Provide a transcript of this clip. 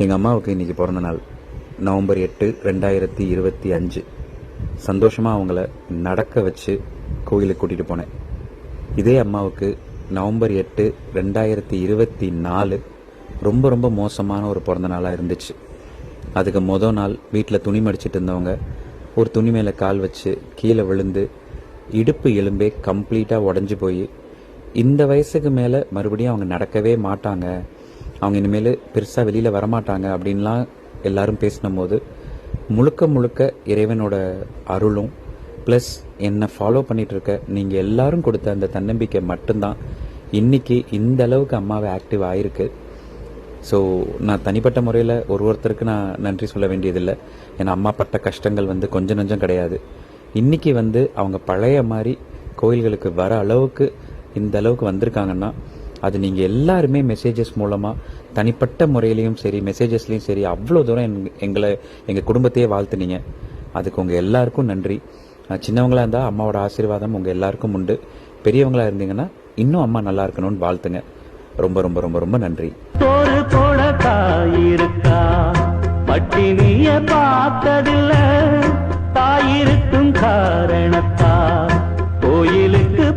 எங்கள் அம்மாவுக்கு இன்றைக்கி பிறந்த நாள். நவம்பர் 8, 2025. சந்தோஷமாக அவங்கள நடக்க வச்சு கோயிலுக்கு கூட்டிகிட்டு போனேன். இதே அம்மாவுக்கு நவம்பர் 8, 2024 ரொம்ப ரொம்ப மோசமான ஒரு பிறந்த நாளாக இருந்துச்சு. அதுக்கு மொதல் நாள் வீட்டில் துணி மடிச்சிட்டு இருந்தவங்க ஒரு துணி மேலே கால் வச்சு கீழே விழுந்து இடுப்பு எலும்பே கம்ப்ளீட்டாக உடஞ்சி போய் இந்த வயசுக்கு மேலே மறுபடியும் அவங்க நடக்கவே மாட்டாங்க, அவங்க இனிமேல் பெருசாக வெளியில் வரமாட்டாங்க அப்படின்லாம் எல்லாரும் பேசினும் முழுக்க முழுக்க இறைவனோட அருளும் ப்ளஸ் என்னை ஃபாலோ பண்ணிகிட்டு இருக்க நீங்கள் எல்லாரும் கொடுத்த அந்த தன்னம்பிக்கை மட்டும்தான் இன்றைக்கி இந்த அளவுக்கு அம்மாவை ஆக்டிவ் ஆகிருக்கு. ஸோ நான் தனிப்பட்ட முறையில் ஒருத்தருக்கு நான் நன்றி சொல்ல வேண்டியதில்லை. ஏன்னா அம்மா பட்ட கஷ்டங்கள் கொஞ்சம் நஞ்சம் கிடையாது. இன்றைக்கி அவங்க பழைய மாதிரி கோயில்களுக்கு வர அளவுக்கு இந்த அளவுக்கு வந்திருக்காங்கன்னா அது நீங்கள் எல்லாருமே மெசேஜஸ் மூலமாக தனிப்பட்ட முறையிலையும் சரி மெசேஜஸ்லேயும் சரி அவ்வளோ தூரம் எங்கள் குடும்பத்தையே வாழ்த்துனீங்க. அதுக்கு உங்கள் எல்லாருக்கும் நன்றி. சின்னவங்களாக இருந்தால் அம்மாவோட ஆசீர்வாதம் உங்கள் எல்லாருக்கும் உண்டு. பெரியவங்களாக இருந்தீங்கன்னா இன்னும் அம்மா நல்லா இருக்கணும்னு வாழ்த்துங்க. ரொம்ப ரொம்ப ரொம்ப ரொம்ப நன்றி. பட்டினிய பார்த்ததில்ல தாயிருக்கும் காரணத்தா கோயிலுக்கு